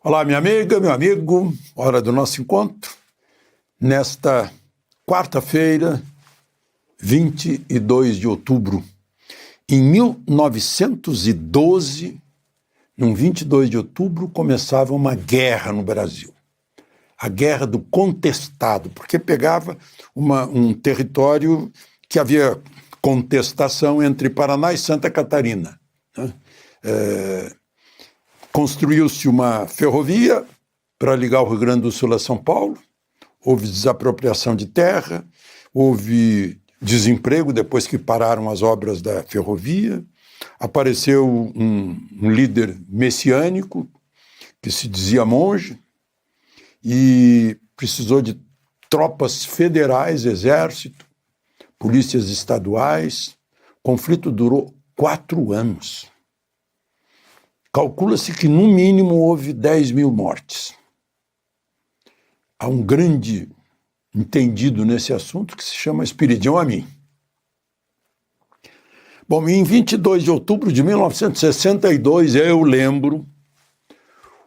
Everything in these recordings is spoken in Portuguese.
Olá, minha amiga, meu amigo, hora do nosso encontro. Nesta quarta-feira, 22 de outubro, em 1912, no 22 de outubro, começava uma guerra no Brasil. A Guerra do Contestado, porque pegava um território que havia contestação entre Paraná e Santa Catarina, né? Construiu-se uma ferrovia para ligar o Rio Grande do Sul a São Paulo, houve desapropriação de terra, houve desemprego depois que pararam as obras da ferrovia, apareceu um líder messiânico que se dizia monge e precisou de tropas federais, exército, polícias estaduais. O conflito durou 4 anos. Calcula-se que, no mínimo, houve 10 mil mortes. Há um grande entendido nesse assunto que se chama Espiridião Amin. Bom, em 22 de outubro de 1962, eu lembro,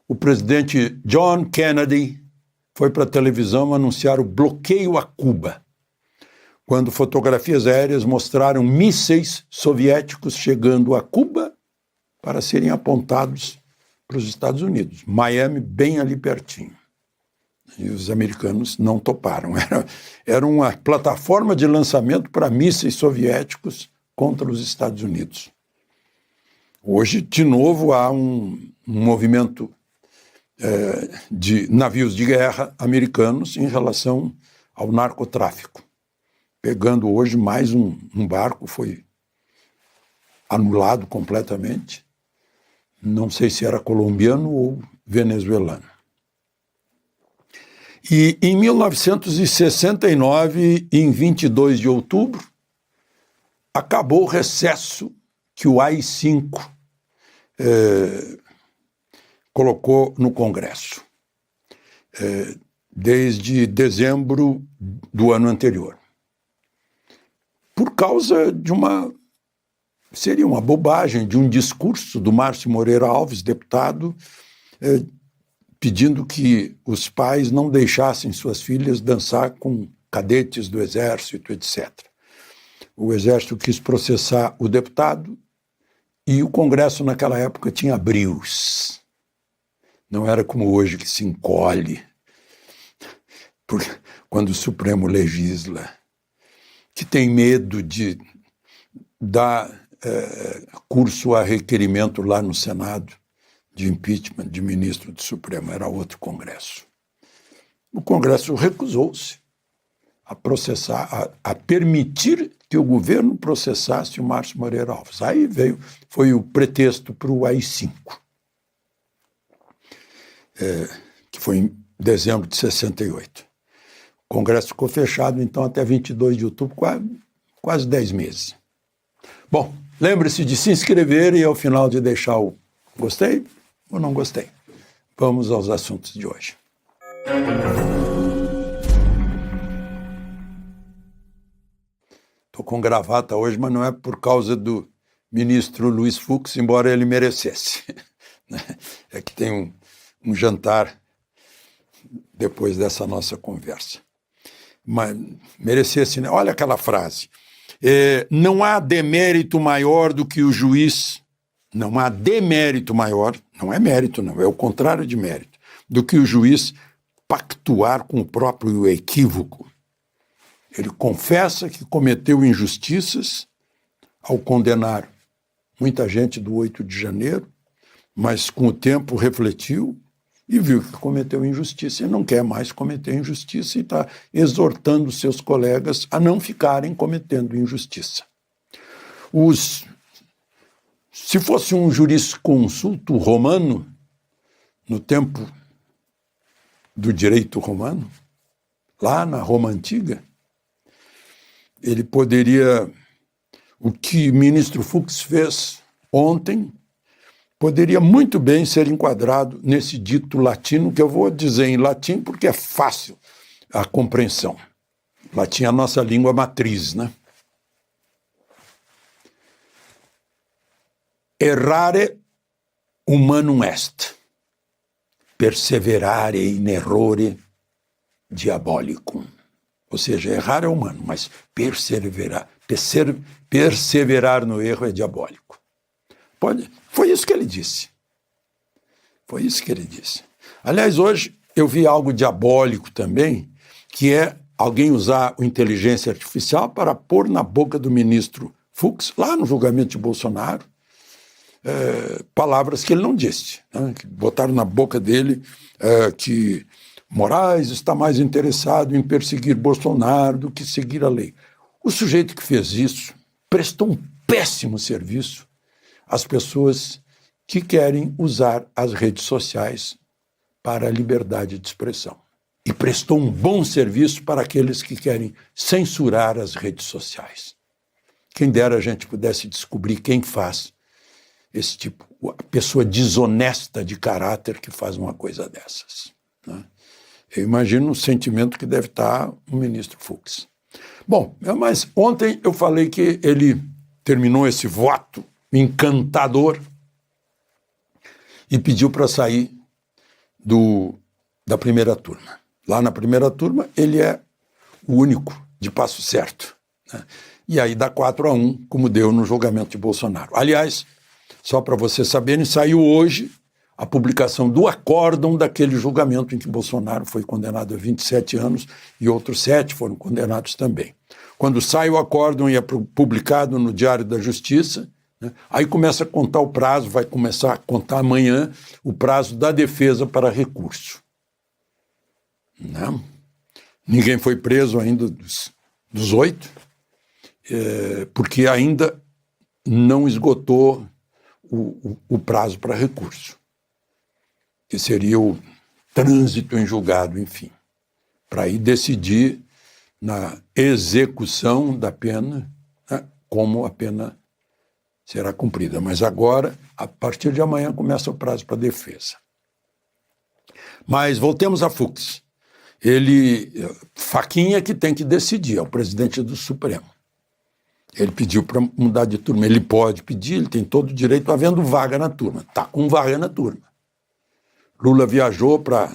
o presidente John Kennedy foi para a televisão anunciar o bloqueio a Cuba, quando fotografias aéreas mostraram mísseis soviéticos chegando a Cuba para serem apontados para os Estados Unidos. Miami, bem ali pertinho. E os americanos não toparam. Era uma plataforma de lançamento para mísseis soviéticos contra os Estados Unidos. Hoje, de novo, há um movimento de navios de guerra americanos em relação ao narcotráfico. Pegando hoje mais um barco, foi anulado completamente. Não sei se era colombiano ou venezuelano. E em 1969, em 22 de outubro, acabou o recesso que o AI-5 colocou no Congresso, desde dezembro do ano anterior. Por causa de seria uma bobagem, de um discurso do Márcio Moreira Alves, deputado, pedindo que os pais não deixassem suas filhas dançar com cadetes do Exército, etc. O Exército quis processar o deputado e o Congresso naquela época tinha brios. Não era como hoje que se encolhe quando o Supremo legisla, que tem medo de dar curso a requerimento lá no Senado de impeachment de ministro do Supremo. Era outro Congresso. O Congresso recusou-se a processar, a permitir que o governo processasse o Márcio Moreira Alves. Aí foi o pretexto para o AI-5, que foi em dezembro de 68. O Congresso ficou fechado, então, até 22 de outubro, quase 10 meses. Bom, lembre-se de se inscrever e, ao final, de deixar o gostei ou não gostei. Vamos aos assuntos de hoje. Estou com gravata hoje, mas não é por causa do ministro Luiz Fux, embora ele merecesse. É que tem um jantar depois dessa nossa conversa. Mas merecesse, né? Olha aquela frase. Não há demérito maior do que o juiz, não há demérito maior, não é mérito não, é o contrário de mérito, do que o juiz pactuar com o próprio equívoco. Ele confessa que cometeu injustiças ao condenar muita gente do 8 de janeiro, mas com o tempo refletiu e viu que cometeu injustiça e não quer mais cometer injustiça e está exortando seus colegas a não ficarem cometendo injustiça. Se fosse um jurisconsulto romano, no tempo do direito romano, lá na Roma Antiga, ele poderia, o que o ministro Fux fez ontem, poderia muito bem ser enquadrado nesse dito latino, que eu vou dizer em latim porque é fácil a compreensão. Latim é a nossa língua matriz, né? Errare humanum est. perseverare in errore diabolicum. Ou seja, errar é humano, mas perseverar no erro é diabólico. Foi isso que ele disse. Foi isso que ele disse. Aliás, hoje eu vi algo diabólico também, que é alguém usar a inteligência artificial para pôr na boca do ministro Fux, lá no julgamento de Bolsonaro, palavras que ele não disse, né? Que botaram na boca dele que Moraes está mais interessado em perseguir Bolsonaro do que seguir a lei. O sujeito que fez isso prestou um péssimo serviço às pessoas que querem usar as redes sociais para a liberdade de expressão. E prestou um bom serviço para aqueles que querem censurar as redes sociais. Quem dera a gente pudesse descobrir quem faz esse tipo, a pessoa desonesta de caráter que faz uma coisa dessas, né? Eu imagino o sentimento que deve estar o ministro Fux. Bom, mas ontem eu falei que ele terminou esse voto encantador e pediu para sair da primeira turma. Lá na primeira turma, ele é o único de passo certo, né? E aí dá 4-1, como deu no julgamento de Bolsonaro. Aliás, só para vocês saberem, saiu hoje a publicação do acórdão daquele julgamento em que Bolsonaro foi condenado a 27 anos e outros 7 foram condenados também. Quando sai o acórdão e é publicado no Diário da Justiça, né, aí começa a contar o prazo, vai começar a contar amanhã o prazo da defesa para recurso. Não. Ninguém foi preso ainda dos 8, porque ainda não esgotou o prazo para recurso, que seria o trânsito em julgado, enfim, para aí decidir na execução da pena, né, como a pena será cumprida. Mas agora, a partir de amanhã, começa o prazo para defesa. Mas voltemos a Fux. Fachin é que tem que decidir, é o presidente do Supremo. Ele pediu para mudar de turma. Ele pode pedir, ele tem todo o direito, havendo vaga na turma. Está com vaga na turma. Lula viajou para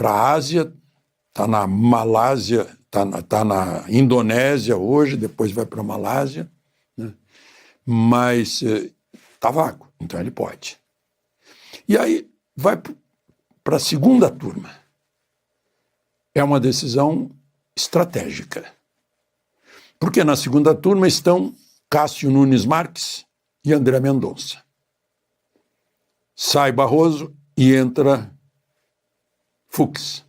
a Ásia, está na Malásia, está na Indonésia hoje, depois vai para a Malásia, né? Mas está vago, então ele pode. E aí vai para a segunda turma. É uma decisão estratégica. Porque na segunda turma estão Cássio Nunes Marques e André Mendonça. Sai Barroso e entra Fux.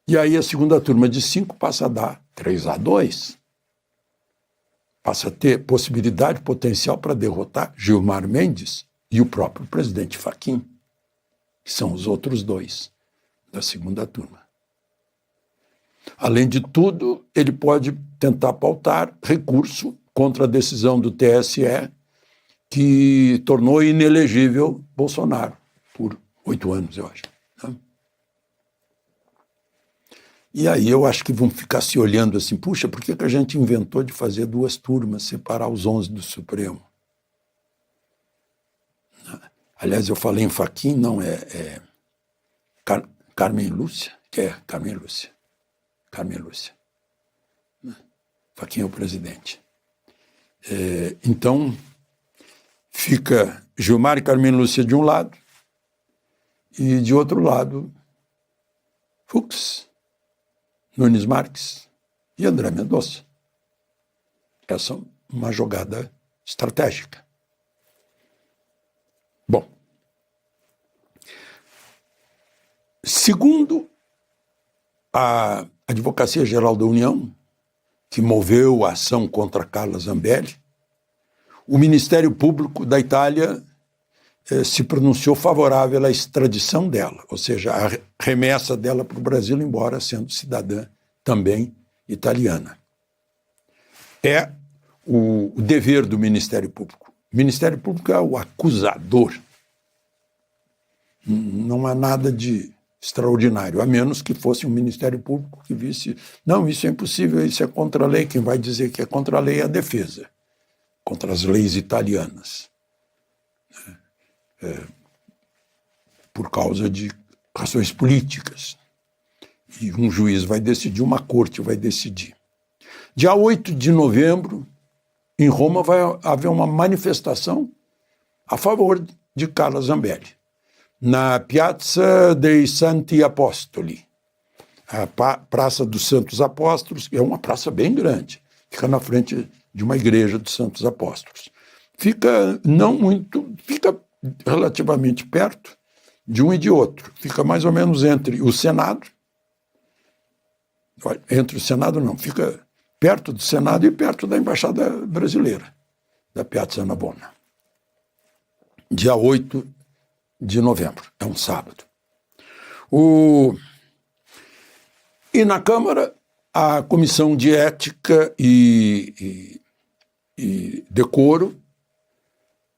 E aí a segunda turma de 5 passa a dar 3-2. Passa a ter possibilidade potencial para derrotar Gilmar Mendes e o próprio presidente Fachin, que são os outros 2 da segunda turma. Além de tudo, ele pode tentar pautar recurso contra a decisão do TSE que tornou inelegível Bolsonaro por 8 anos, eu acho, né? E aí eu acho que vão ficar se olhando assim, puxa, por que a gente inventou de fazer 2 turmas, separar os 11 do Supremo? Aliás, eu falei em Fachin, não, Carmen Lúcia, que é Carmen Lúcia. Carmen Lúcia. Fachin é o presidente. Então, fica Gilmar e Carmen Lúcia de um lado e, de outro lado, Fux, Nunes Marques e André Mendonça. Essa é uma jogada estratégica. Bom, segundo a Advocacia Geral da União, que moveu a ação contra Carla Zambelli, o Ministério Público da Itália se pronunciou favorável à extradição dela, ou seja, a remessa dela para o Brasil, embora sendo cidadã também italiana. É o dever do Ministério Público. O Ministério Público é o acusador. Não há nada de extraordinário, a menos que fosse um Ministério Público que visse, não, isso é impossível, isso é contra a lei, quem vai dizer que é contra a lei é a defesa, contra as leis italianas. por causa de razões políticas. E um juiz vai decidir, uma corte vai decidir. Dia 8 de novembro, em Roma, vai haver uma manifestação a favor de Carla Zambelli, na Piazza dei Santi Apostoli, a Praça dos Santos Apóstolos, que é uma praça bem grande, fica na frente de uma igreja dos Santos Apóstolos. Fica relativamente perto de um e de outro. Fica mais ou menos entre o Senado, fica perto do Senado e perto da Embaixada Brasileira, da Piazza Navona. Dia 8 de novembro, é um sábado. E na Câmara, a Comissão de Ética e Decoro,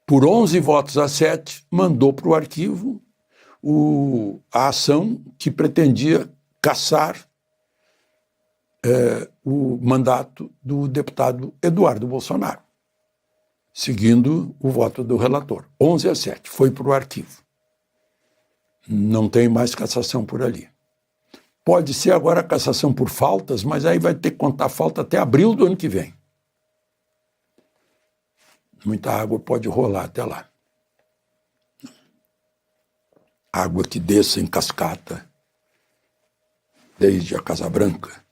por 11 votos a 7, mandou para o arquivo a ação que pretendia cassar o mandato do deputado Eduardo Bolsonaro, seguindo o voto do relator. 11 a 7, foi para o arquivo. Não tem mais cassação por ali. Pode ser agora cassação por faltas, mas aí vai ter que contar falta até abril do ano que vem. Muita água pode rolar até lá. Água que desça em cascata, desde a Casa Branca.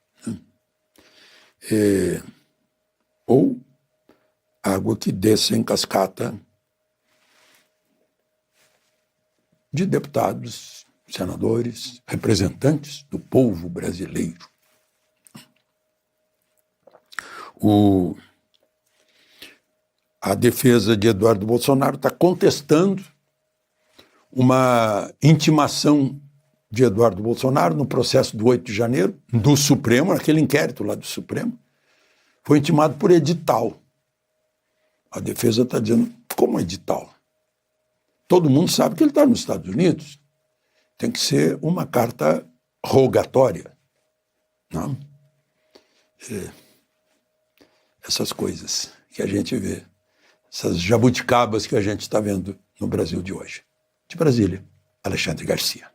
Ou água que desça em cascata de deputados, senadores, representantes do povo brasileiro. A defesa de Eduardo Bolsonaro está contestando uma intimação de Eduardo Bolsonaro no processo do 8 de janeiro, do Supremo, naquele inquérito lá do Supremo, foi intimado por edital. A defesa está dizendo, como edital? Todo mundo sabe que ele está nos Estados Unidos. Tem que ser uma carta rogatória. Não? Essas coisas que a gente vê, essas jabuticabas que a gente está vendo no Brasil de hoje. De Brasília, Alexandre Garcia.